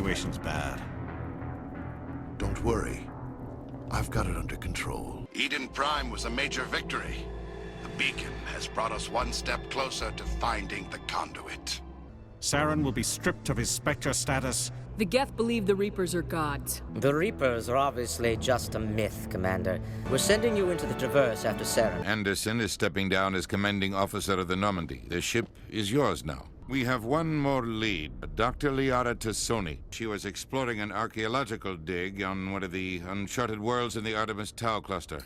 situation's bad. Don't worry. I've got it under control. Eden Prime was a major victory. The beacon has brought us one step closer to finding the conduit. Saren will be stripped of his Spectre status. The Geth believe the Reapers are gods. The Reapers are obviously just a myth, Commander. We're sending you into the Traverse after Saren. Anderson is stepping down as commanding officer of the Normandy. The ship is yours now. We have one more lead, Dr. Liara T'Soni. She was exploring an archaeological dig on one of the uncharted worlds in the Artemis Tau cluster.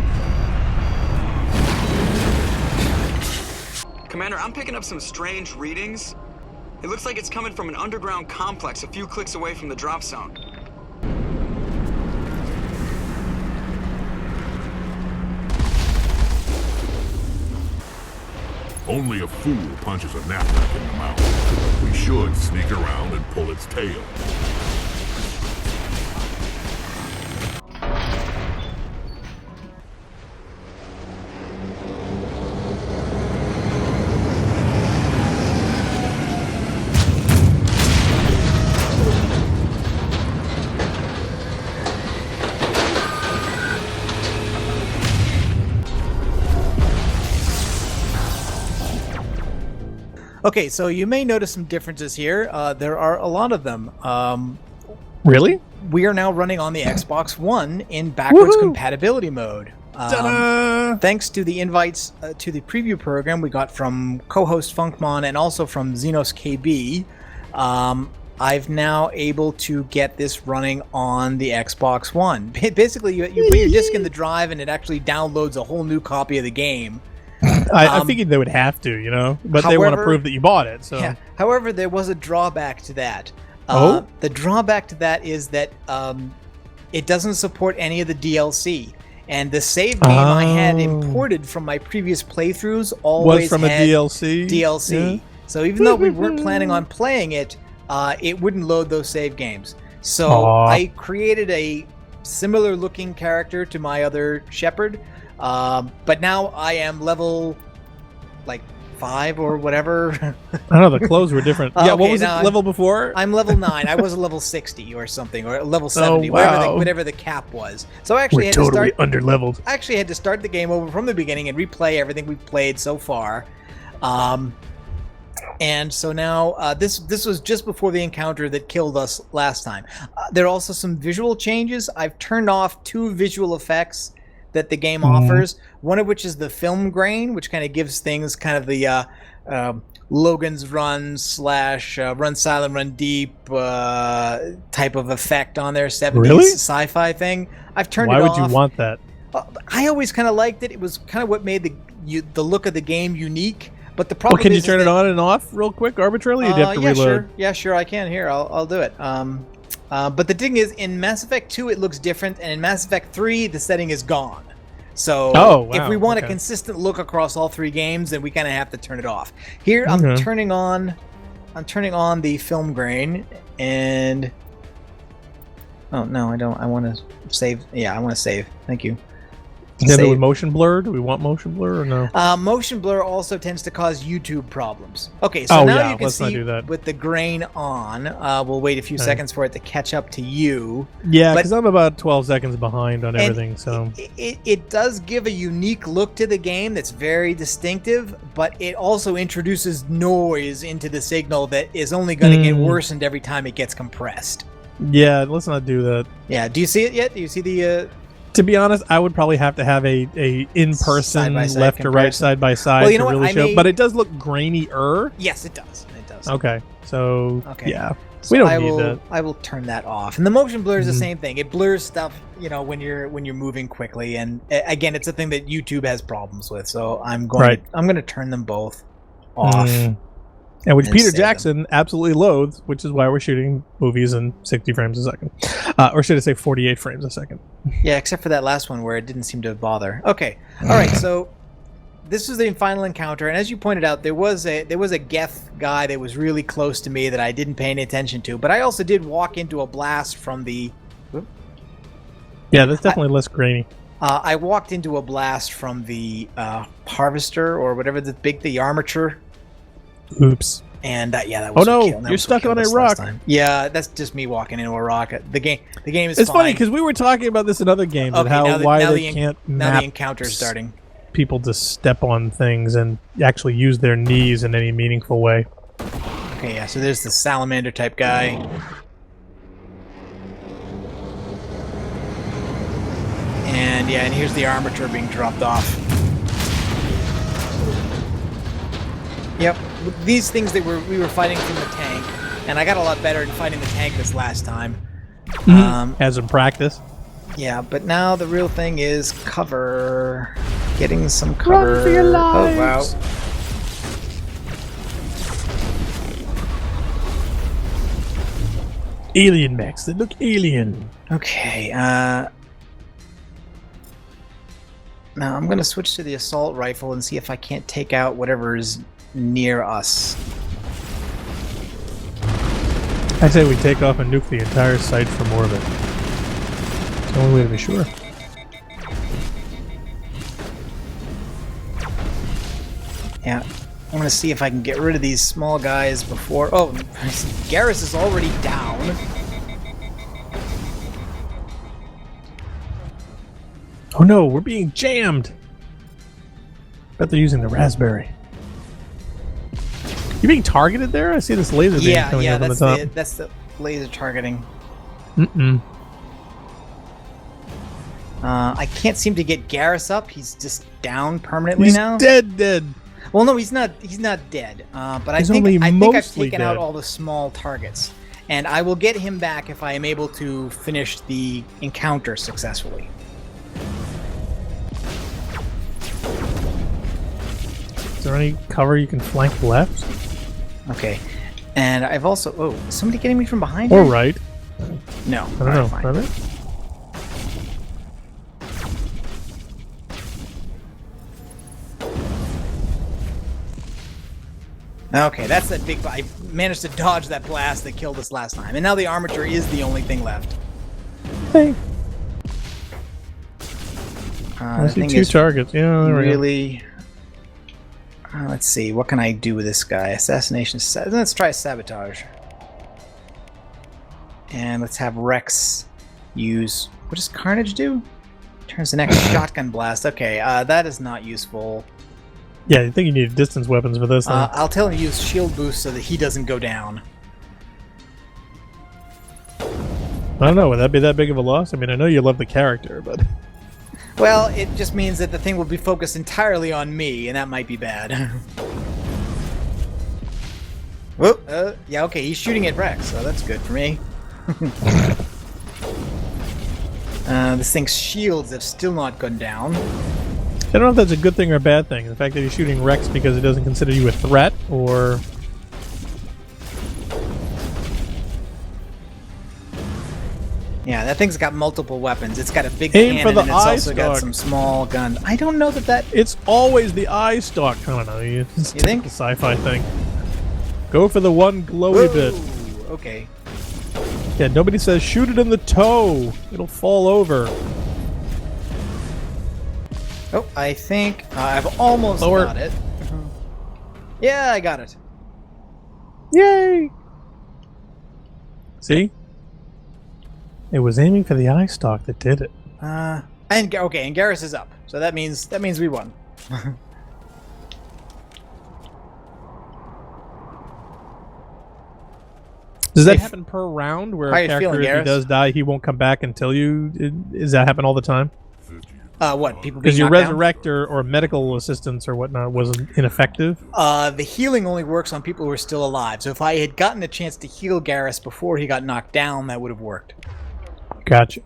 Commander, I'm picking up some strange readings. It looks like it's coming from an underground complex a few clicks away from the drop zone. Only a fool punches a knapsack in the mouth. We should sneak around and pull its tail. Okay, so you may notice some differences here. There are a lot of them. Really? We are now running on the Xbox One in backwards compatibility mode. Thanks to the invites to the preview program we got from co-host Funkmon and also from Xenos KB, I've now able to get this running on the Xbox One. Basically, you put your disc in the drive and it actually downloads a whole new copy of the game. I figured they would have to, you know, but they want to prove that you bought it. So, yeah. However, there was a drawback to that. The drawback to that is that it doesn't support any of the DLC, and the save game I had imported from my previous playthroughs always was from had a DLC. DLC. Yeah. So even though we weren't planning on playing it, it wouldn't load those save games. So I created a similar looking character to my other Shepherd. But now I am level, 5 or whatever. I don't know, the clothes were different. Yeah, what was the level before? I'm level 9. I was a level 60 or something, or level 70, whatever the cap was. So I actually underleveled. I actually had to start the game over from the beginning and replay everything we've played so far. And so now this was just before the encounter that killed us last time. There are also some visual changes. I've turned off 2 visual effects that the game offers, one of which is the film grain, which kind of gives things kind of the Logan's Run / Run Silent, Run Deep type of effect on their 70s sci-fi thing. I've turned it off. Why would you want that? I always kind of liked it. It was kind of what made the look of the game unique. But the problem can you turn it on and off real quick arbitrarily? You'd have to reload. Sure, I can. Here, I'll do it. But the thing is, in Mass Effect 2, it looks different, and in Mass Effect 3, the setting is gone. So if we want a consistent look across all 3 games, then we kind of have to turn it off. Here, I'm turning on the film grain, and oh no, I don't. I want to save. Yeah, I want to save. Thank you. Is it with motion blur? Do we want motion blur or no? Motion blur also tends to cause YouTube problems. Okay, so now you can see with the grain on. We'll wait a few seconds for it to catch up to you. Yeah, because I'm about 12 seconds behind on everything. So it does give a unique look to the game that's very distinctive, but it also introduces noise into the signal that is only going to get worsened every time it gets compressed. Yeah, let's not do that. Yeah, do you see it yet? Do you see the... To be honest, I would probably have to have a in-person left to right side by side to really show. But it does look grainy-er. Yes, it does. It does. Okay, so yeah, we don't need that. I will turn that off. And the motion blur is the same thing. It blurs stuff, when you're moving quickly. And again, it's a thing that YouTube has problems with. So I'm going to turn them both off. And which Peter Jackson absolutely loathes, which is why we're shooting movies in 60 frames a second. Or should I say 48 frames a second? Yeah, except for that last one where it didn't seem to bother. Okay. All right, so this was the final encounter, and as you pointed out, there was a Geth guy that was really close to me that I didn't pay any attention to, but I also did walk into a blast from the... Yeah, that's definitely less grainy. I walked into a blast from the harvester, or whatever the armature... Oops. And that Oh was no, what killed, you're stuck on a rock. Yeah, that's just me walking into a rock. The game is It's fine. funny because we were talking about this in other games and why they can't now map the encounter's starting. people to step on things and actually use their knees in any meaningful way. Okay, yeah, so there's the salamander type guy. And yeah, and here's the armature being dropped off. Yep, these things we were fighting from the tank, and I got a lot better in fighting the tank this last time. As in practice. Yeah, but now the real thing is cover. Getting some cover. Run for your lives. Oh wow. Alien mechs, they look alien. Okay, now I'm gonna switch to the assault rifle and see if I can't take out whatever is near us. I say we take off and nuke the entire site from orbit. It's the only way to be sure. Yeah, I'm gonna see if I can get rid of these small guys before... Oh, Garrus is already down. Oh no, we're being jammed! Bet they're using the raspberry. You being targeted there? I see this laser beam coming up on the top. That's the laser targeting. I can't seem to get Garrus up. He's just down permanently now. Dead. Well, no, he's not dead. But I He's think only I've mostly taken dead. out all the small targets, and I will get him back if I am able to finish the encounter successfully. Is there any cover you can flank left? Okay, and I've also... Oh, is somebody getting me from behind Or here? right? No. I don't know. Fine. Are they? Okay, that's that big... I managed to dodge that blast that killed us last time, and now the armature is the only thing left. Hey. I The see thing 2 is targets. Yeah, there we go. really... let's see, what can I do with this guy? Assassination... Let's try sabotage. And let's have Rex use... What does Carnage do? Turns the next shotgun blast. Okay, that is not useful. Yeah, I think you need distance weapons for this. I'll tell him to use shield boost so that he doesn't go down. I don't know. Would that be that big of a loss? I mean, I know you love the character, but... Well, it just means that the thing will be focused entirely on me, and that might be bad. Whoop, yeah, okay, he's shooting at Rex, so that's good for me. This thing's shields have still not gone down. I don't know if that's a good thing or a bad thing. The fact that he's shooting Rex because he doesn't consider you a threat, or... Yeah, that thing's got multiple weapons. It's got a big Aim cannon, for the and it's also eye got stalk. some small guns. I don't know that... It's always the eye stalk. I don't know. You think? The sci-fi thing. Go for the one glowy bit. Okay. Yeah, nobody says shoot it in the toe. It'll fall over. Oh, I think I've almost got it. Yeah, I got it. Yay! See? It was aiming for the eye stalk that did it. And Garrus is up, so that means we won. Does that happen per round, where How a you character, feeling, if he Garrus? does die, he won't come back and tell you? Does that happen all the time? What, people being Because your knocked down? resurrector or medical assistance or whatnot was ineffective? The healing only works on people who are still alive. So if I had gotten a chance to heal Garrus before he got knocked down, that would have worked. Gotcha.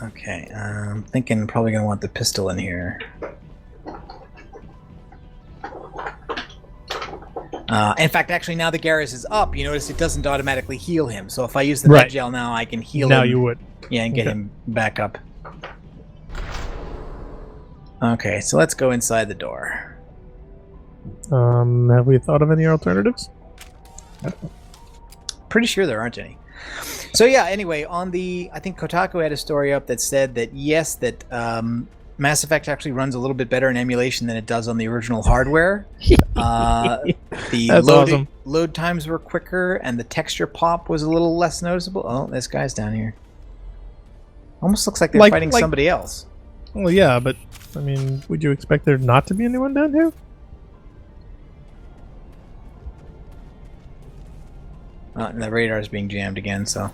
Okay, I'm thinking I'm probably going to want the pistol in here. In fact, actually, now the Garrus is up, you notice it doesn't automatically heal him. So if I use the med gel now, I can heal him. Now you would. Yeah, and get him back up. Okay, so let's go inside the door. Have we thought of any alternatives? Pretty sure there aren't any. So yeah, anyway, I think Kotaku had a story up that said that yes, that Mass Effect actually runs a little bit better in emulation than it does on the original hardware. The That's awesome. load times were quicker, and the texture pop was a little less noticeable. Oh, this guy's down here. Almost looks like they're fighting somebody else. Well, yeah, but I mean, would you expect there not to be anyone down here? And the radar's being jammed again, so.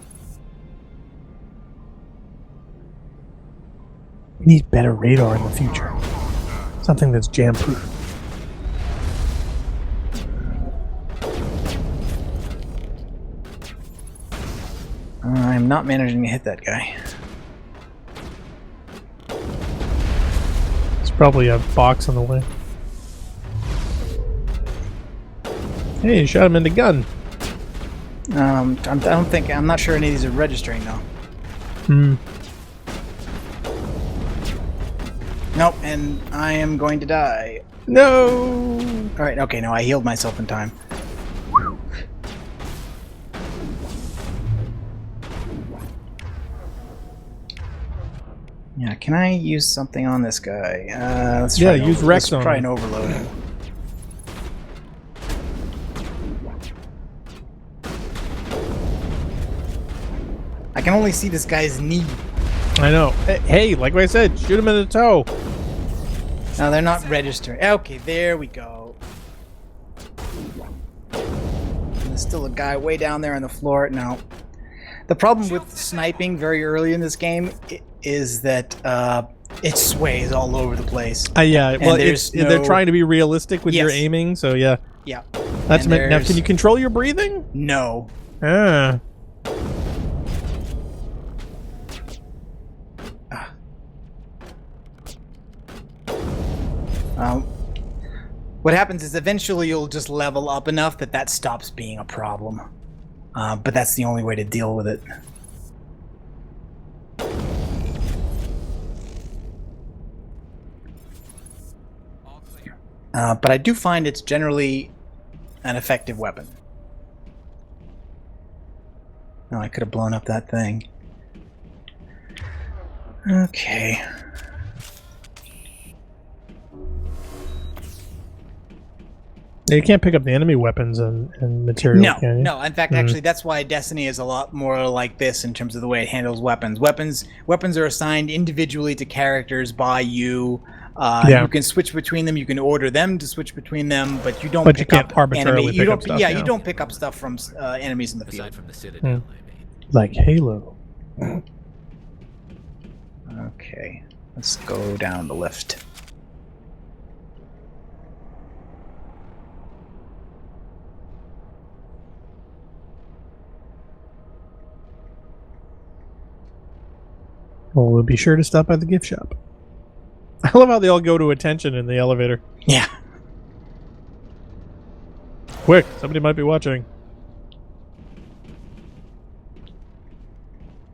We need better radar in the future. Something that's jam-proof. I'm not managing to hit that guy. There's probably a box on the way. Hey, you shot him in the gun. I'm not sure any of these are registering though. Nope, and I am going to die. No! Alright, okay, no, I healed myself in time. Yeah, can I use something on this guy? Let's try use Rex on Let's try him. an overload. I can only see this guy's knee. I know. Hey, like I said, shoot him in the toe. No, they're not registering. Okay, there we go. There's still a guy way down there on the floor. Now, the problem with sniping very early in this game is that it sways all over the place. Yeah, well, they're trying to be realistic with your Yes. aiming, so yeah. Yeah. That's meant. Now, can you control your breathing? No. Ah. What happens is eventually you'll just level up enough that stops being a problem. But that's the only way to deal with it. But I do find it's generally an effective weapon. No, I could have blown up that thing. Okay. You can't pick up the enemy weapons and material, can you? No. In fact, actually, that's why Destiny is a lot more like this in terms of the way it handles weapons. Weapons are assigned individually to characters by you. You can switch between them. You can order them to switch between them, but you don't. But you can't arbitrarily pick up stuff. Yeah, you don't pick up stuff from enemies in the field. Aside from the Citadel, I mean. Like Halo. Okay, let's go down the lift. Well, we'll be sure to stop by the gift shop. I love how they all go to attention in the elevator. Yeah. Quick, somebody might be watching.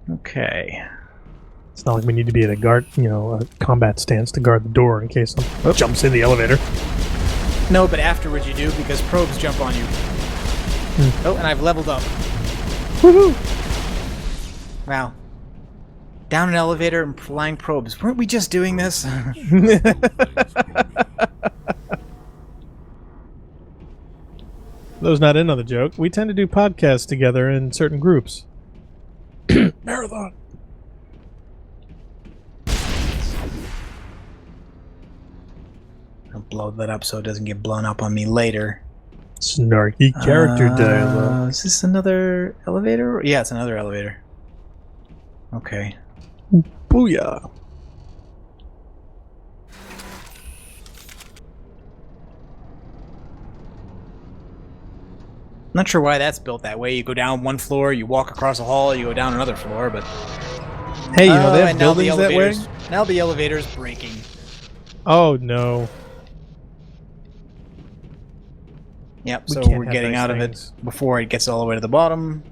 Okay. It's not like we need to be at a combat stance to guard the door in case someone jumps in the elevator. No, but afterwards you do because probes jump on you. Oh, and I've leveled up. Woohoo! Wow. Down an elevator and flying probes. Weren't we just doing this? Those not in on the joke. We tend to do podcasts together in certain groups. Marathon. I'll blow that up so it doesn't get blown up on me later. Snarky character dialogue. Is this another elevator? Yeah, it's another elevator. Okay. Booyah. Not sure why that's built that way. You go down one floor, you walk across a hall, you go down another floor, but... Hey, you know they have and now buildings that way? Now the elevator's breaking. Oh, no. Yep, We so can't we're have getting nice out things. of it before it gets all the way to the bottom.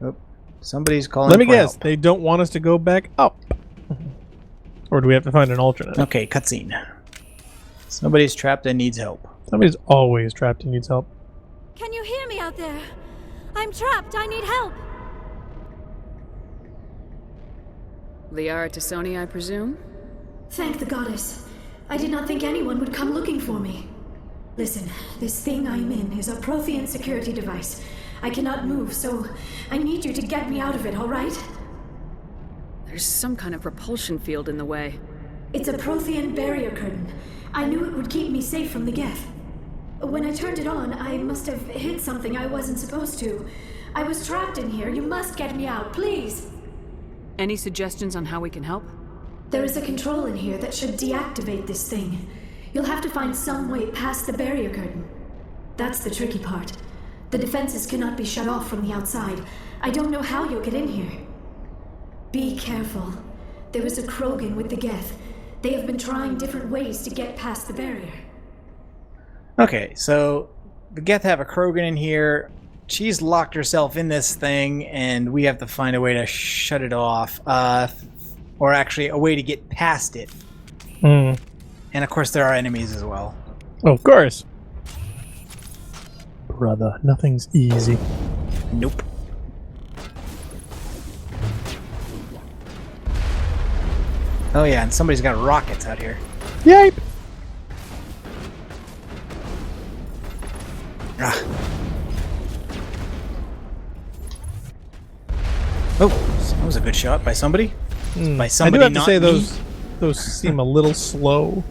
Oh, somebody's calling Let me for guess. help. They don't want us to go back up. Or do we have to find an alternate? Okay, cutscene. Somebody's trapped and needs help. Somebody's always trapped and needs help. Can you hear me out there? I'm trapped. I need help. Liara T'Soni, I presume? Thank the goddess. I did not think anyone would come looking for me. Listen, this thing I'm in is a Prothean security device. I cannot move, so I need you to get me out of it, all right? There's some kind of repulsion field in the way. It's a Prothean barrier curtain. I knew it would keep me safe from the Geth. When I turned it on, I must have hit something I wasn't supposed to. I was trapped in here. You must get me out, please. Any suggestions on how we can help? There is a control in here that should deactivate this thing. You'll have to find some way past the barrier curtain. That's the tricky part. The defenses cannot be shut off from the outside. I don't know how you'll get in here. Be careful. There is a Krogan with the Geth. They have been trying different ways to get past the barrier. Okay, so the Geth have a Krogan in here. She's locked herself in this thing, and we have to find a way to shut it off. Or actually, a way to get past it. And of course, there are enemies as well. Oh, of course. Brother, nothing's easy. Nope. Oh yeah, and somebody's got rockets out here. Yipe! Ah. Oh, that was a good shot by somebody. By I somebody, do have to not say me. those seem a little slow.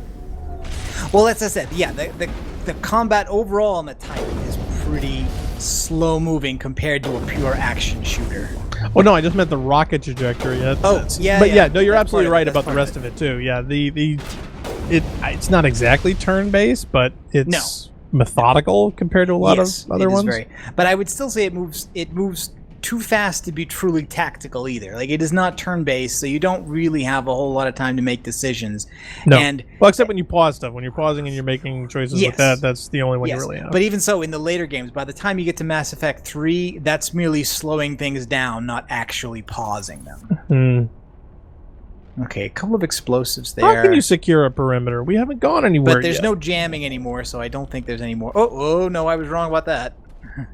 Well, as I said, yeah, the combat overall on the Titan is pretty slow moving compared to a pure action shooter. Oh no, I just meant the rocket trajectory. Yeah, but yeah, no, you're that's absolutely part of it, right that's about the part rest of of it too. Yeah, it's not exactly turn-based, but it's methodical compared to a lot of other ones. But I would still say it moves too fast to be truly tactical either. Like, it is not turn-based, so you don't really have a whole lot of time to make decisions. No. And well, except when you pause stuff. When you're pausing and you're making choices with that, that's the only one you really have. But even so, in the later games, by the time you get to Mass Effect 3, that's merely slowing things down, not actually pausing them. Okay, a couple of explosives there. How can you secure a perimeter? We haven't gone anywhere But there's yet. no jamming anymore, so I don't think there's any more. Oh, no, I was wrong about that.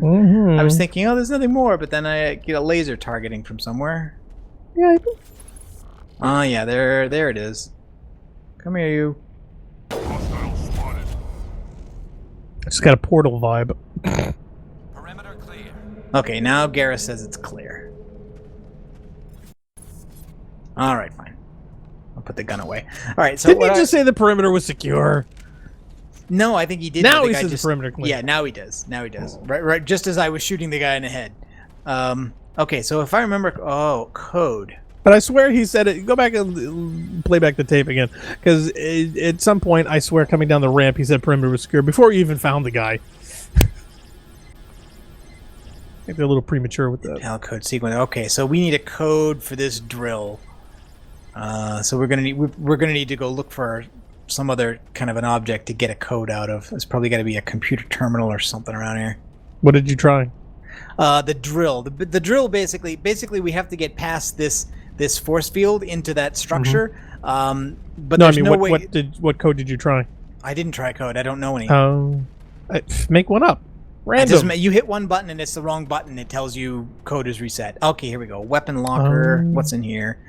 I was thinking, oh, there's nothing more, but then I get a laser targeting from somewhere. Yeah. Oh, yeah, there it is. Come here, you. It's got a portal vibe. Perimeter clear. Okay, now Garrus says it's clear. Alright, fine. I'll put the gun away. Alright, so Didn't he just say the perimeter was secure? No, I think he did. Now he says the perimeter clear. Yeah, now he does. Right, just as I was shooting the guy in the head. Okay, so if I remember... Oh, code. But I swear he said it. Go back and play back the tape again. Because at some point, I swear, coming down the ramp, he said perimeter was secure before he even found the guy. I think they're a little premature with that. Intel code sequence. Okay, so we need a code for this drill. So we're gonna need to go look for some other kind of an object to get a code out of. It's probably got to be a computer terminal or something around here. What did you try? The drill. The drill basically we have to get past this force field into that structure. But there's no way. What code did you try? I didn't try code. I don't know any. Make one up. Random. You hit one button and it's the wrong button. It tells you code is reset. Okay, here we go. Weapon locker. What's in here?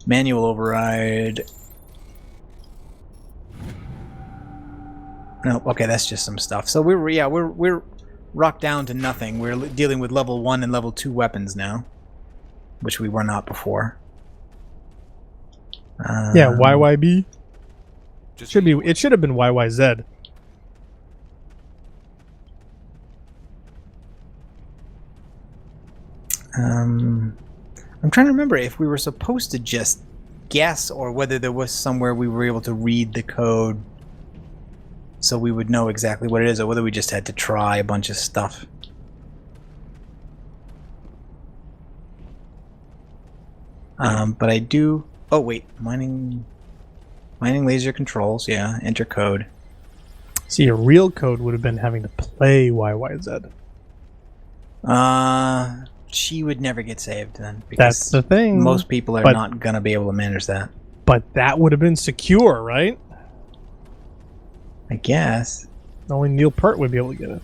Manual override. No, okay, that's just some stuff. So we're rocked down to nothing. We're dealing with level 1 and level 2 weapons now, which we were not before. Yeah, YYB. It should have been YYZ. I'm trying to remember if we were supposed to just guess or whether there was somewhere we were able to read the code so we would know exactly what it is, or whether we just had to try a bunch of stuff. But I do... Oh, wait. Mining laser controls. Yeah, enter code. See, a real code would have been having to play YYZ. She would never get saved then. That's the thing. Most people are not going to be able to manage that. But that would have been secure, right? I guess. Only Neil Peart would be able to get it.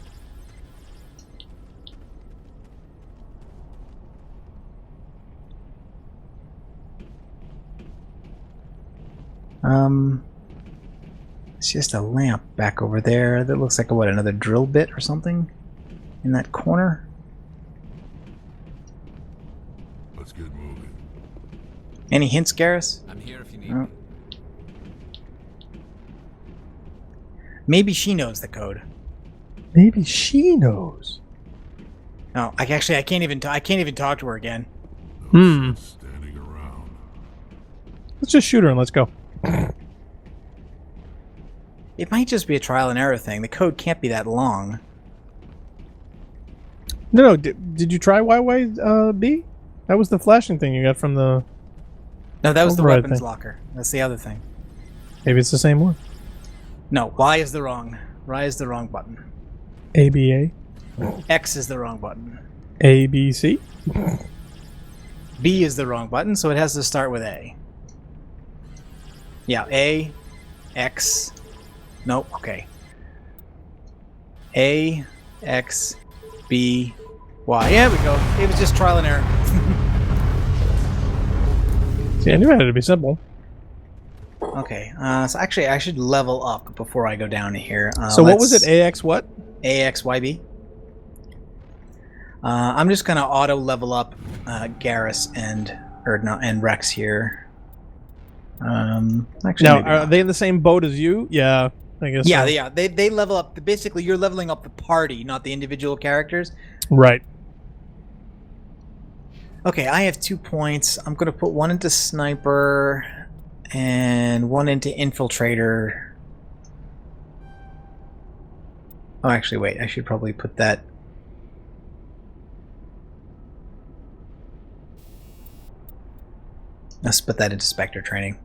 It's just a lamp back over there. That looks like another drill bit or something in that corner. Let's get moving. Any hints, Garrus? I'm here if you need Oh. me. Maybe she knows the code. Maybe she knows. No, I can't even talk to her again. Standing around. Let's just shoot her and let's go. It might just be a trial and error thing. The code can't be that long. No. Did you try YYB? That was the flashing thing you got from the... No, that was the override weapons thing. locker. That's the other thing. Maybe it's the same one. No, Y is the wrong button. ABA? X is the wrong button. ABC? B is the wrong button, so it has to start with A. Yeah, A, X. Nope, okay. A, X, B, Y. Yeah, there we go. It was just trial and error. See, I knew it had to be simple. Okay, so actually I should level up before I go down here. So what was it? AX what? AXYB. I'm just gonna auto level up Garrus and Rex here. Actually, Now, maybe are not. they in the same boat as you? Yeah, I guess. Yeah, so. they are. They level up. Basically, you're leveling up the party, not the individual characters. Right. Okay, I have 2 points. I'm gonna put one into sniper and one into infiltrator. Oh, actually, wait. I should probably put that. Let's put that into Spectre training.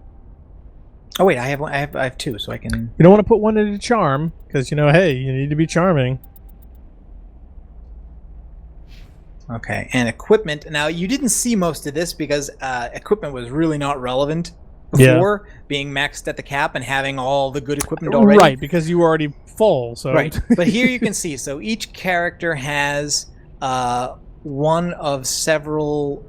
Oh wait, I have 2, so I can. You don't want to put one into charm because hey, you need to be charming. Okay, and equipment. Now you didn't see most of this because equipment was really not relevant before, being maxed at the cap and having all the good equipment already. Right, because you were already full. So Right, but here you can see. So each character has one of several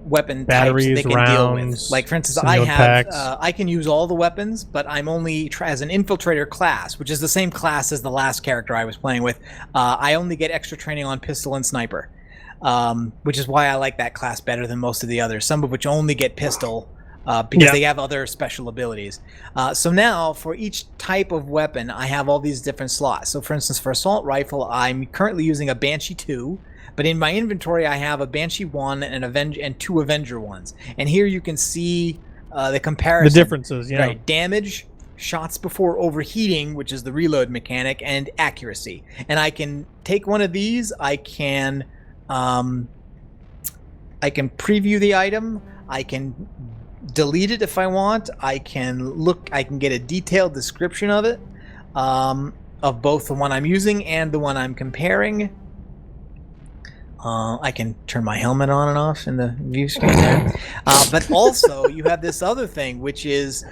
weapon Batteries, types they can deal with. rounds, Like for instance, some I note have packs. I can use all the weapons, but I'm only as an infiltrator class, which is the same class as the last character I was playing with. I only get extra training on pistol and sniper, which is why I like that class better than most of the others. Some of which only get pistol. Because they have other special abilities. So now, for each type of weapon, I have all these different slots. So for instance, for assault rifle, I'm currently using a Banshee 2, but in my inventory I have a Banshee 1 and 2 Avenger 1s. And here you can see the comparison. The differences, yeah. Right, damage, shots before overheating, which is the reload mechanic, and accuracy. And I can take one of these, I can preview the item, I can delete it if I want. I can get a detailed description of it, of both the one I'm using and the one I'm comparing. I can turn my helmet on and off in the view screen there. But also, you have this other thing, which is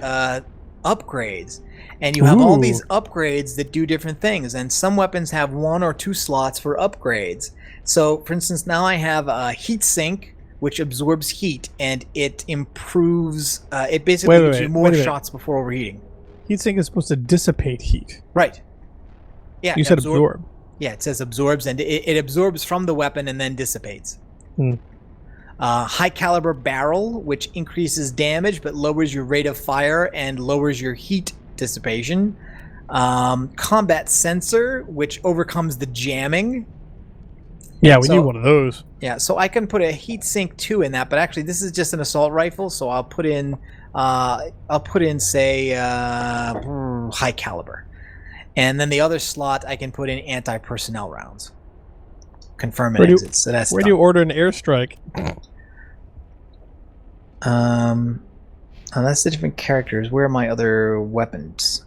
upgrades. And you have all these upgrades that do different things. And some weapons have 1 or 2 slots for upgrades. So, for instance, now I have a heat sink, which absorbs heat, and it improves. It basically gives you more shots before overheating. Heatsink is supposed to dissipate heat. Right. Yeah. You said absorb. Yeah, it says absorbs, and it absorbs from the weapon and then dissipates. High caliber barrel, which increases damage but lowers your rate of fire and lowers your heat dissipation. Combat sensor, which overcomes the jamming. Yeah, we need one of those. Yeah, so I can put a heatsink 2 in that, but actually this is just an assault rifle, so I'll put in say high caliber, and then the other slot I can put in anti-personnel rounds. Confirm and exit. So that's where do you order an airstrike? Oh, that's the different characters. Where are my other weapons?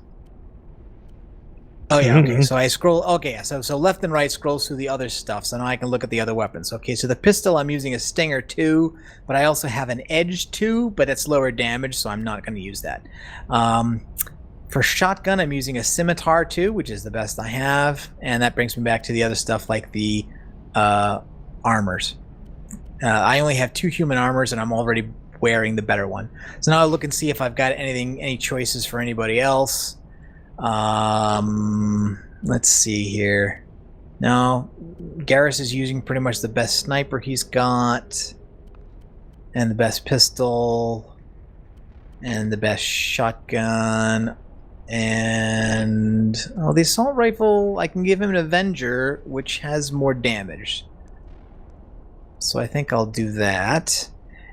Oh yeah, okay. So I scroll. Okay, so left and right scrolls through the other stuff. So now I can look at the other weapons. Okay, so the pistol I'm using a Stinger 2, but I also have an Edge 2, but it's lower damage, so I'm not going to use that. For shotgun, I'm using a Scimitar 2, which is the best I have, and that brings me back to the other stuff like the armors. I only have 2 human armors, and I'm already wearing the better one. So now I'll look and see if I've got any choices for anybody else. Let's see here. No, Garrus is using pretty much the best sniper he's got, and the best pistol, and the best shotgun, and the assault rifle. I can give him an Avenger, which has more damage. So I think I'll do that,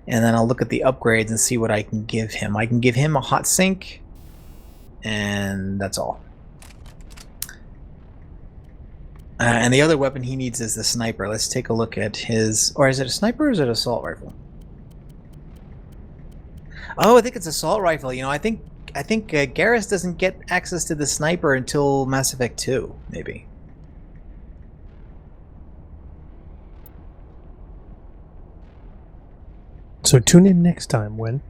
and then I'll look at the upgrades and see what I can give him. I can give him a hot sink, and that's all. And the other weapon he needs is the sniper. Let's take a look at his... Or is it a sniper or is it an assault rifle? Oh, I think it's assault rifle. You know, I think Garrus doesn't get access to the sniper until Mass Effect 2, maybe. So tune in next time when...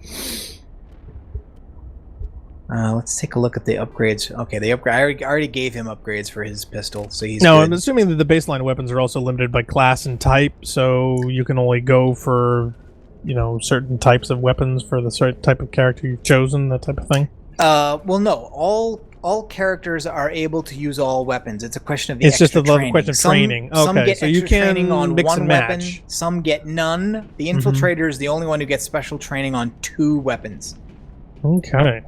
Let's take a look at the upgrades. Okay, the upgrade. I already gave him upgrades for his pistol, so he's No, good. I'm assuming that the baseline weapons are also limited by class and type, so you can only go for, you know, certain types of weapons for the certain type of character you've chosen, that type of thing. Well, no. All characters are able to use all weapons. It's a question of the It's just extra a training. question of training. Some Okay, get so you extra can training on mix one and weapon. match. Some get none. The Infiltrator is the only one who gets special training on 2 weapons. Okay.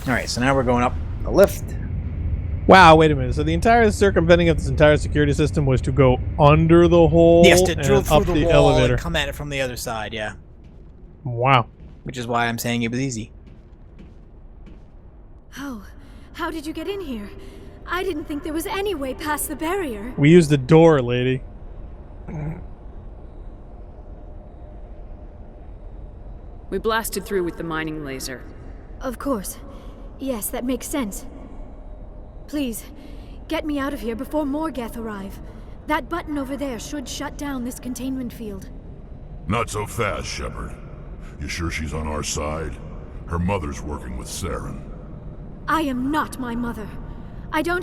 All right, so now we're going up the lift. Wow, wait a minute. So the entire circumventing of this entire security system was to go under the hole Yes, to and drill through up the the wall elevator. and come at it from the other side. Yeah, Wow. which is why I'm saying it was easy. How did you get in here? I didn't think there was any way past the barrier. We used the door, lady. We blasted through with the mining laser. Of course. Yes, that makes sense. Please, get me out of here before more Geth arrive. That button over there should shut down this containment field. Not so fast, Shepard. You sure she's on our side? Her mother's working with Saren. I am not my mother. I don't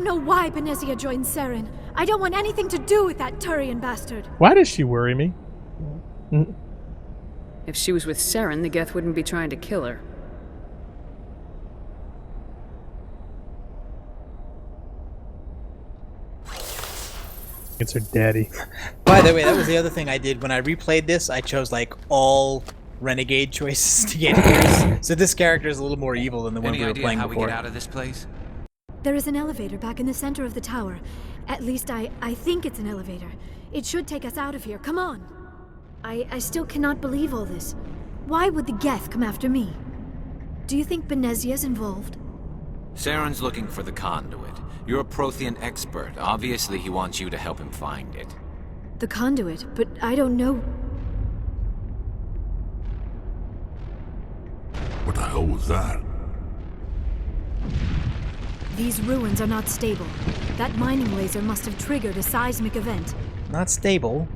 know why Benezia joined Saren. I don't want anything to do with that Turian bastard. Why does she worry me? If she was with Saren, the Geth wouldn't be trying to kill her. It's her daddy. By the way, that was the other thing I did when I replayed this. I chose like all Renegade choices to get here. So this character is a little more evil than the one we were playing how before. we get out of this place? There is an elevator back in the center of the tower. At least I think it's an elevator. It should take us out of here. Come on. I still cannot believe all this. Why would the Geth come after me? Do you think Benezia's involved? Saren's looking for the conduit. You're a Prothean expert. Obviously, he wants you to help him find it. The conduit, but I don't know. What the hell was that? These ruins are not stable. That mining laser must have triggered a seismic event. Not stable.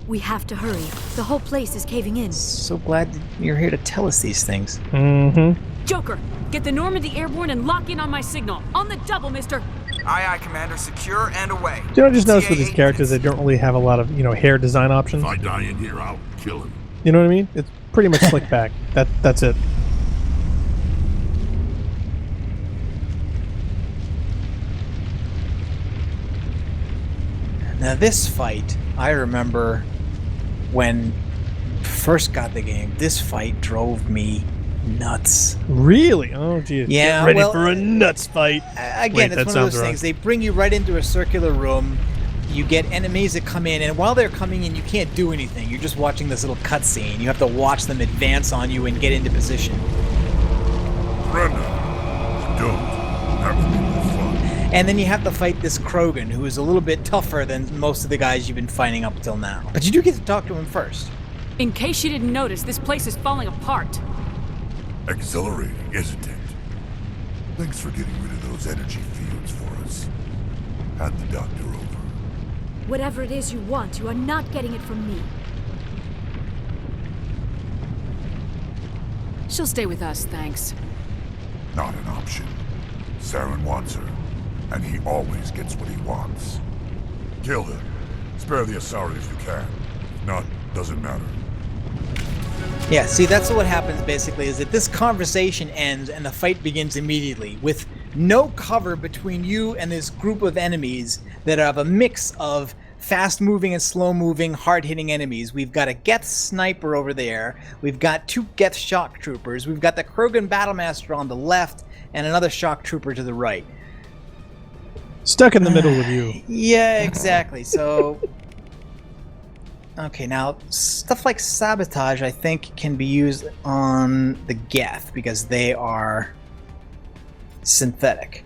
We have to hurry. The whole place is caving in. So glad you're here to tell us these things. Mm-hmm. Joker, get the Normandy airborne and lock in on my signal. On the double, mister. Aye, aye, Commander. Secure and away. Do you know, I just noticed with TA these characters, they don't really have a lot of, hair design options. If I die in here, I'll kill him. You know what I mean? It's pretty much slick back. That's it. Now this fight, I remember when first got the game, this fight drove me nuts. Really? Oh, geez. Yeah, Get ready well, for a nuts fight. Again, it's one of those things. They bring you right into a circular room. You get enemies that come in, and while they're coming in, you can't do anything. You're just watching this little cutscene. You have to watch them advance on you and get into position. Brenda, don't. That would be more fun. And then you have to fight this Krogan, who is a little bit tougher than most of the guys you've been fighting up till now. But you do get to talk to him first. In case you didn't notice, this place is falling apart. Exhilarating, isn't it? Thanks for getting rid of those energy fields for us. Hand the doctor over. Whatever it is you want, you are not getting it from me. She'll stay with us, thanks. Not an option. Saren wants her, and he always gets what he wants. Kill her. Spare the Asari if you can. If not, doesn't matter. Yeah, see, that's what happens basically, is that this conversation ends and the fight begins immediately with no cover between you and this group of enemies that have a mix of fast-moving and slow-moving, hard-hitting enemies. We've got a Geth sniper over there. We've got 2 Geth shock troopers. We've got the Krogan Battlemaster on the left and another shock trooper to the right. Stuck in the middle with you. Yeah, exactly. So... Okay, now, stuff like sabotage, I think, can be used on the Geth, because they are synthetic.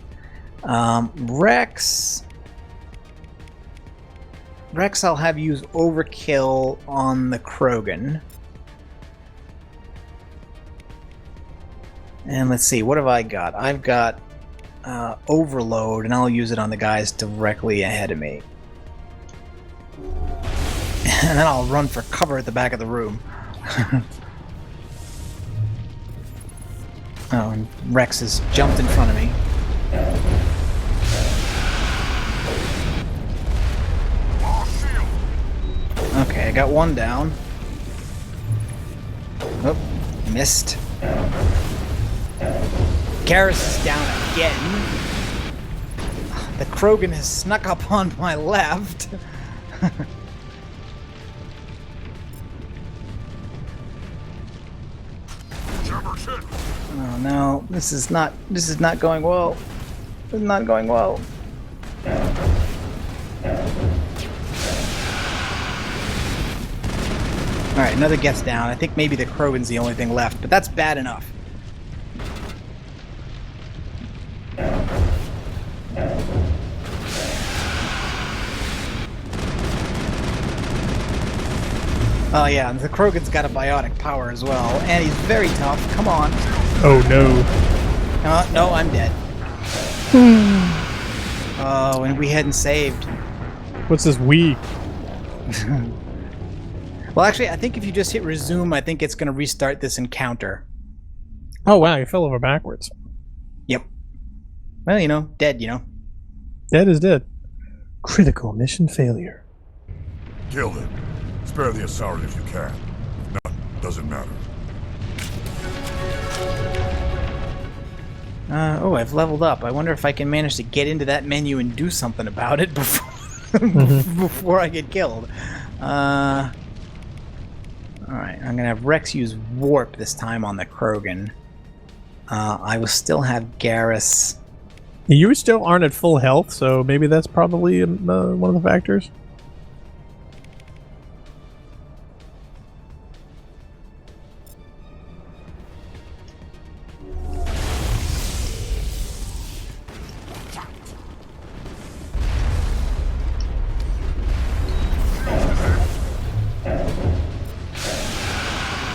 Rex, I'll have use overkill on the Krogan. And let's see, what have I got? I've got overload, and I'll use it on the guys directly ahead of me. And then I'll run for cover at the back of the room. Oh, and Rex has jumped in front of me. Okay, I got one down. Oh, missed. Garrus is down again. The Krogan has snuck up on my left. Oh no, this is not going well. This is not going well. Alright, another Geth's down. I think maybe the Krogan's the only thing left, but that's bad enough. Oh yeah, and the Krogan's got a biotic power as well, and he's very tough. Come on. Oh no. No, I'm dead. Oh, and we hadn't saved. What's this we? Well, actually, I think if you just hit resume, I think it's going to restart this encounter. Oh wow, you fell over backwards. Yep. Well, you know, dead, you know. Dead is dead. Critical mission failure. Kill him. Spare the Asari if you can. If not, doesn't matter. Oh, I've leveled up. I wonder if I can manage to get into that menu and do something about it before, before I get killed. Alright, I'm going to have Rex use Warp this time on the Krogan. I will still have Garrus. You still aren't at full health, so maybe that's probably one of the factors.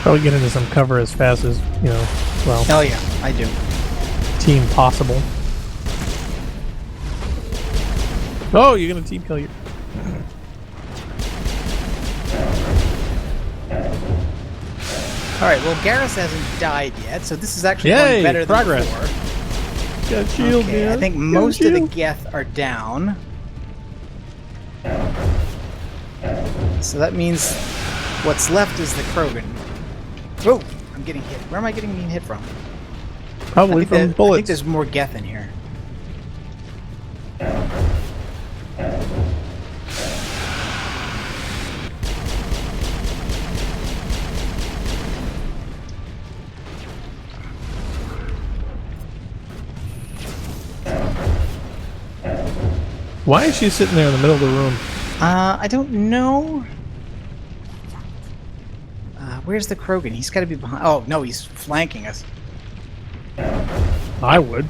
Probably get into some cover as fast as, you know, well. Oh yeah, I do. Team possible. Oh, you're gonna team kill you. Alright, well Garrus hasn't died yet, so this is actually going better than before. Got shield, okay, man. I think most of the Geth are down. So that means what's left is the Krogan. Oh, I'm getting hit. Where am I getting hit from? Probably from bullets. I think there's more Geth in here. Why is she sitting there in the middle of the room? I don't know. Where's the Krogan? He's got to be behind. Oh, no, he's flanking us. I would.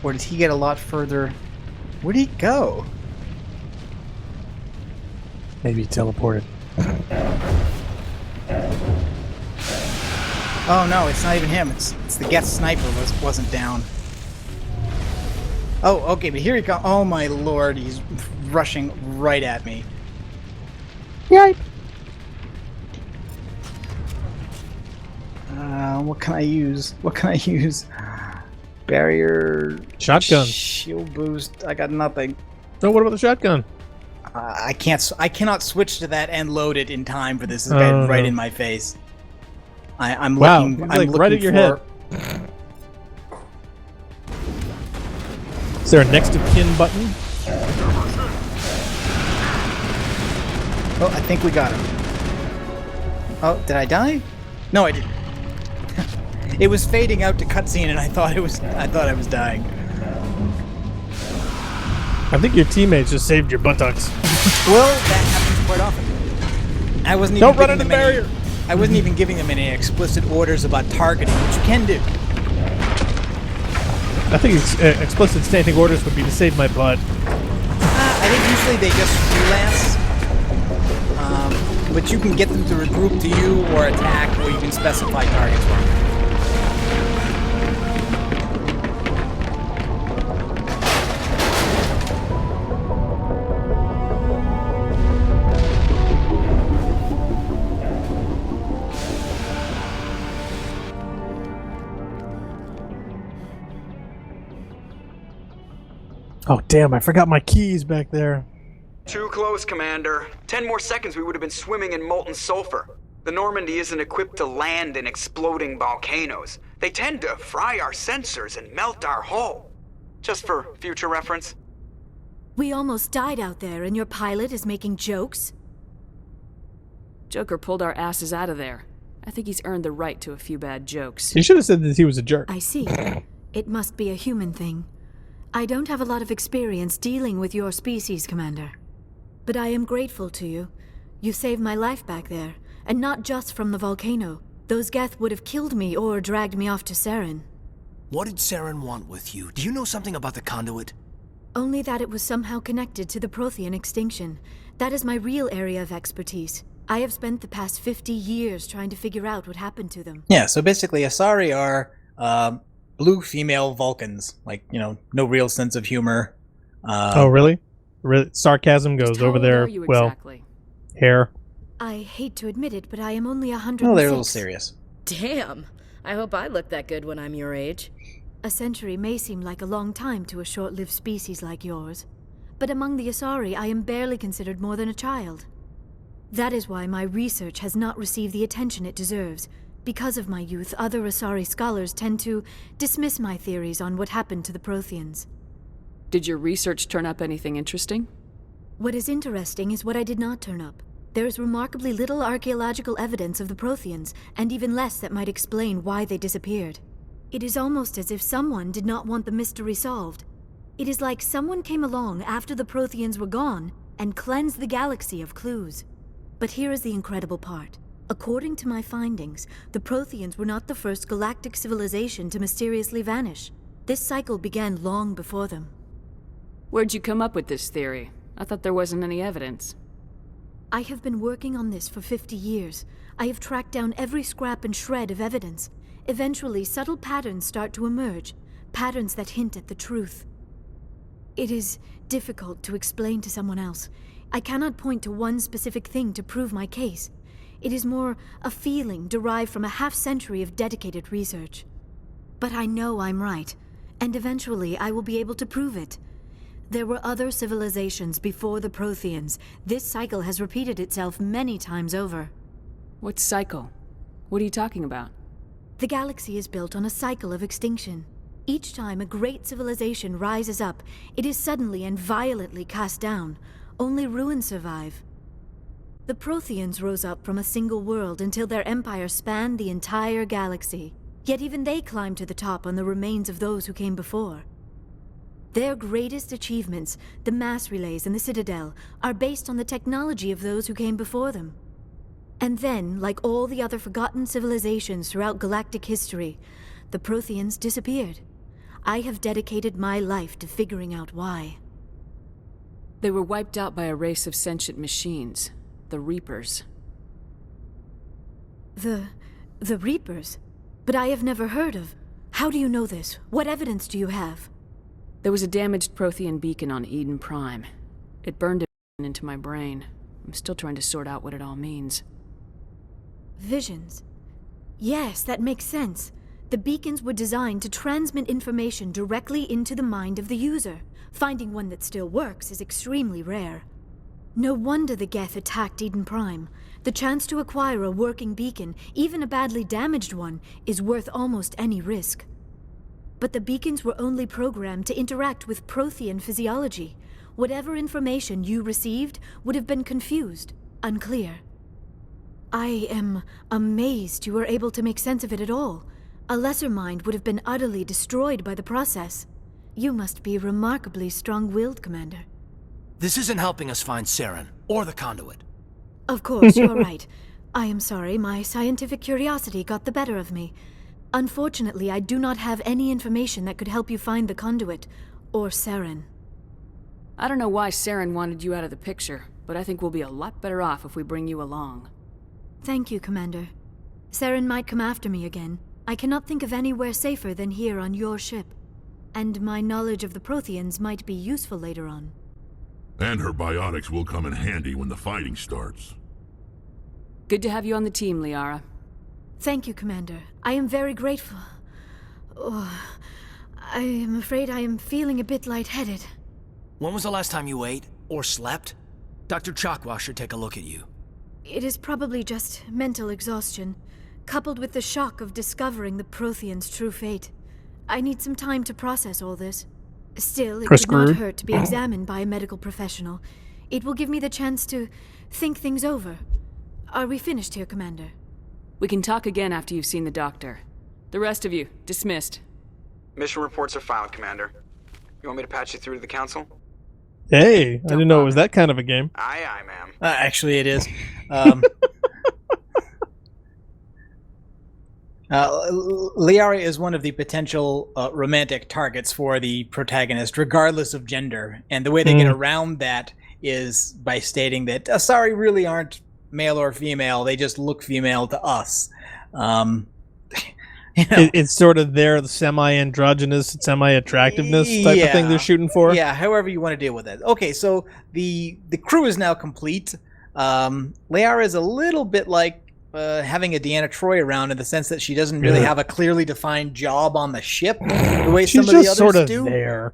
Or did he get a lot further? Where'd he go? Maybe he teleported. Oh no, it's not even him. It's the Geth sniper wasn't down. Oh, okay, but here he comes. Oh my lord, he's rushing right at me. Yipe. What can I use? What can I use? Barrier. Shotgun. Shield boost. I got nothing. Oh, what about the shotgun? I cannot switch to that and load it in time for this. This guy right in my face. I'm looking. I'm like looking right at your for... head. Is there a next of kin button? Oh, I think we got him. Oh, did I die? No, I didn't. It was fading out to cutscene, and I thought I was dying. I think your teammates just saved your buttocks. Well, that happens quite often. I wasn't even Don't run into the barrier. I wasn't even giving them any explicit orders about targeting, which you can do. I think explicit standing orders would be to save my butt. I think usually they just freelance. But you can get them to regroup to you or attack, or you can specify targets for them. Oh, damn, I forgot my keys back there. Too close, Commander. 10 more seconds we would have been swimming in molten sulfur. The Normandy isn't equipped to land in exploding volcanoes. They tend to fry our sensors and melt our hull. Just for future reference. We almost died out there, and your pilot is making jokes? Joker pulled our asses out of there. I think he's earned the right to a few bad jokes. You should have said that he was a jerk. I see. It must be a human thing. I don't have a lot of experience dealing with your species, Commander. But I am grateful to you. You saved my life back there, and not just from the volcano. Those Geth would have killed me or dragged me off to Saren. What did Saren want with you? Do you know something about the conduit? Only that it was somehow connected to the Prothean extinction. That is my real area of expertise. I have spent the past 50 years trying to figure out what happened to them. Yeah, so basically Asari are blue female Vulcans. Like, you know, no real sense of humor. Oh, really? Sarcasm goes over their, exactly? Hair. I hate to admit it, but I am only 106. Oh, they're a little serious. Damn. I hope I look that good when I'm your age. A century may seem like a long time to a short-lived species like yours. But among the Asari, I am barely considered more than a child. That is why my research has not received the attention it deserves. Because of my youth, other Asari scholars tend to dismiss my theories on what happened to the Protheans. Did your research turn up anything interesting? What is interesting is what I did not turn up. There is remarkably little archaeological evidence of the Protheans, and even less that might explain why they disappeared. It is almost as if someone did not want the mystery solved. It is like someone came along after the Protheans were gone and cleansed the galaxy of clues. But here is the incredible part. According to my findings, the Protheans were not the first galactic civilization to mysteriously vanish. This cycle began long before them. Where'd you come up with this theory? I thought there wasn't any evidence. I have been working on this for 50 years. I have tracked down every scrap and shred of evidence. Eventually, subtle patterns start to emerge, patterns that hint at the truth. It is difficult to explain to someone else. I cannot point to one specific thing to prove my case. It is more a feeling derived from a half-century of dedicated research. But I know I'm right, and eventually I will be able to prove it. There were other civilizations before the Protheans. This cycle has repeated itself many times over. What cycle? What are you talking about? The galaxy is built on a cycle of extinction. Each time a great civilization rises up, it is suddenly and violently cast down. Only ruins survive. The Protheans rose up from a single world until their empire spanned the entire galaxy. Yet even they climbed to the top on the remains of those who came before. Their greatest achievements, the mass relays and the Citadel, are based on the technology of those who came before them. And then, like all the other forgotten civilizations throughout galactic history, the Protheans disappeared. I have dedicated my life to figuring out why. They were wiped out by a race of sentient machines, the Reapers. The Reapers? But I have never heard of. How do you know this? What evidence do you have? There was a damaged Prothean beacon on Eden Prime. It burned into my brain. I'm still trying to sort out what it all means. Visions. Yes, that makes sense. The beacons were designed to transmit information directly into the mind of the user. Finding one that still works is extremely rare. No wonder the Geth attacked Eden Prime. The chance to acquire a working beacon, even a badly damaged one, is worth almost any risk. But the beacons were only programmed to interact with Prothean physiology. Whatever information you received would have been confused, unclear. I am amazed you were able to make sense of it at all. A lesser mind would have been utterly destroyed by the process. You must be remarkably strong-willed, Commander. This isn't helping us find Saren, or the conduit. Of course, you're right. I am sorry, my scientific curiosity got the better of me. Unfortunately, I do not have any information that could help you find the conduit, or Saren. I don't know why Saren wanted you out of the picture, but I think we'll be a lot better off if we bring you along. Thank you, Commander. Saren might come after me again. I cannot think of anywhere safer than here on your ship. And my knowledge of the Protheans might be useful later on. And her biotics will come in handy when the fighting starts. Good to have you on the team, Liara. Thank you, Commander. I am very grateful. Oh, I am afraid I am feeling a bit lightheaded. When was the last time you ate, or slept? Dr. Chakwa should take a look at you. It is probably just mental exhaustion, coupled with the shock of discovering the Protheans' true fate. I need some time to process all this. Still, it would not hurt to be examined by a medical professional. It will give me the chance to think things over. Are we finished here, Commander? We can talk again after you've seen the doctor. The rest of you, dismissed. Mission reports are filed, Commander. You want me to patch you through to the Council? Hey, I didn't know it was that kind of a game. Aye, ma'am. Actually, it is. Liara is one of the potential romantic targets for the protagonist, regardless of gender. And the way they get around that is by stating that Asari really aren't male or female, they just look female to us. It's sort of their semi-androgynous, semi-attractiveness type of thing they're shooting for. Yeah, however you want to deal with it. Okay, so the crew is now complete. Liara is a little bit like having a Deanna Troi around in the sense that she doesn't really have a clearly defined job on the ship the way some of the others sort of do. There.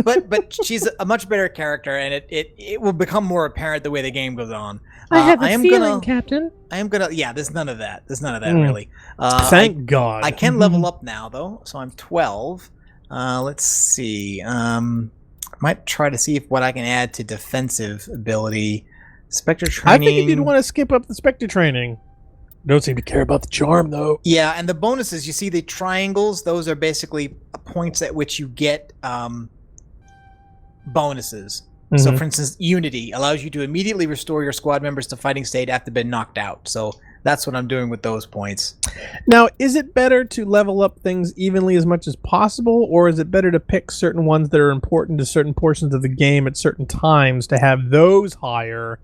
but she's a much better character, and it will become more apparent the way the game goes on. I have a feeling, Captain. I am gonna. Yeah, there's none of that. There's none of that really. Thank God. I can level up now though, so I'm 12. Let's see. Might try to see what I can add to defensive ability. Spectre training. I think you'd want to skip up the Spectre training. Don't seem to care about the charm, though. Yeah, and the bonuses, you see the triangles, those are basically points at which you get bonuses. Mm-hmm. So, for instance, Unity allows you to immediately restore your squad members to fighting state after being knocked out. So that's what I'm doing with those points. Now, is it better to level up things evenly as much as possible, or is it better to pick certain ones that are important to certain portions of the game at certain times to have those higher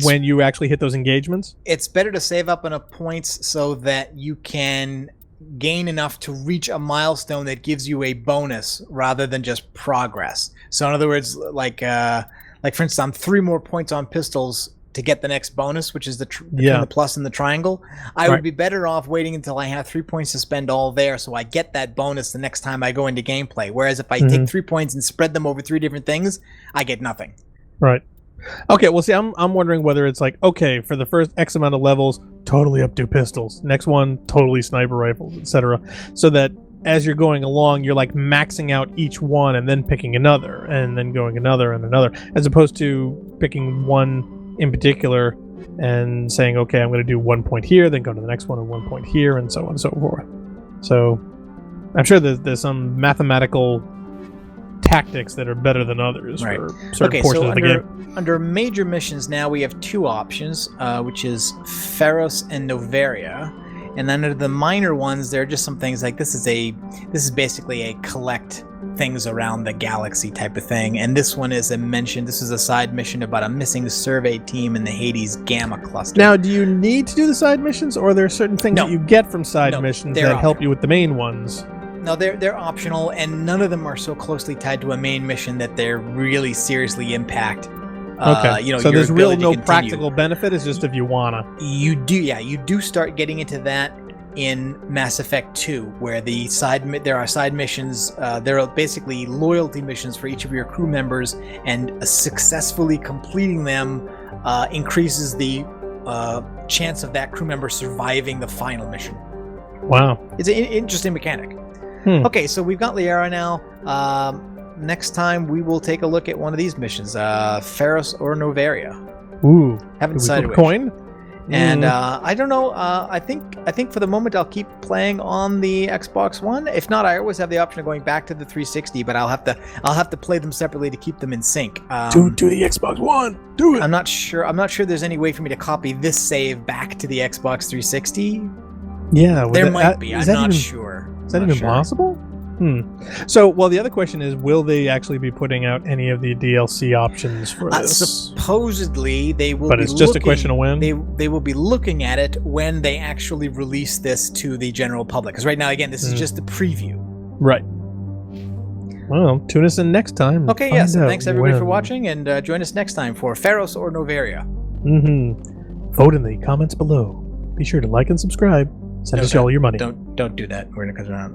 when you actually hit those engagements? It's better to save up enough points so that you can gain enough to reach a milestone that gives you a bonus rather than just progress. So in other words, like for instance, I'm 3 more points on pistols to get the next bonus, which is between the plus and the triangle. I would be better off waiting until I have 3 points to spend all there so I get that bonus the next time I go into gameplay. Whereas if I take 3 points and spread them over 3 different things, I get nothing. Right. Okay, well, see, I'm wondering whether it's like, okay, for the first X amount of levels, totally up to pistols. Next one, totally sniper rifles, etc. So that as you're going along, you're like maxing out each one and then picking another, and then going another and another, as opposed to picking one in particular and saying, okay, I'm going to do 1 point here, then go to the next one and 1 point here, and so on and so forth. So I'm sure there's some mathematical tactics that are better than others for certain portions of the game. Under major missions now we have 2 options, which is Pharos and Noveria. And then under the minor ones, there are just some things like this is basically a collect things around the galaxy type of thing. And this one is this is a side mission about a missing survey team in the Hades Gamma cluster. Now, do you need to do the side missions, or are there certain things that you get from side missions that help you with the main ones? No, they're optional, and none of them are so closely tied to a main mission that they're really seriously impact. Okay, so there's really no practical benefit. It's just if you wanna. You do start getting into that in Mass Effect 2, where there are side missions. There are basically loyalty missions for each of your crew members, and successfully completing them increases the chance of that crew member surviving the final mission. Wow. It's an interesting mechanic. Okay, so we've got Liara now. Next time we will take a look at one of these missions, Pharos or Noveria. Ooh. Haven't decided which. Coin? And I don't know. I think for the moment I'll keep playing on the Xbox One. If not, I always have the option of going back to the 360. But I'll have to play them separately to keep them in sync. Do the Xbox One. Do it. I'm not sure there's any way for me to copy this save back to the Xbox 360. Yeah, there might be. I'm not sure. Is that even possible? So, well, the other question is, will they actually be putting out any of the DLC options for this? Supposedly, they will. But it's just a question of when. They will be looking at it when they actually release this to the general public. Because right now, again, this is just the preview. Right. Well, tune us in next time. Okay. Yes. So thanks everybody for watching, and join us next time for Pharos or Noveria. Vote in the comments below. Be sure to like and subscribe. Send us all your money. Don't do that. We're gonna cut it out.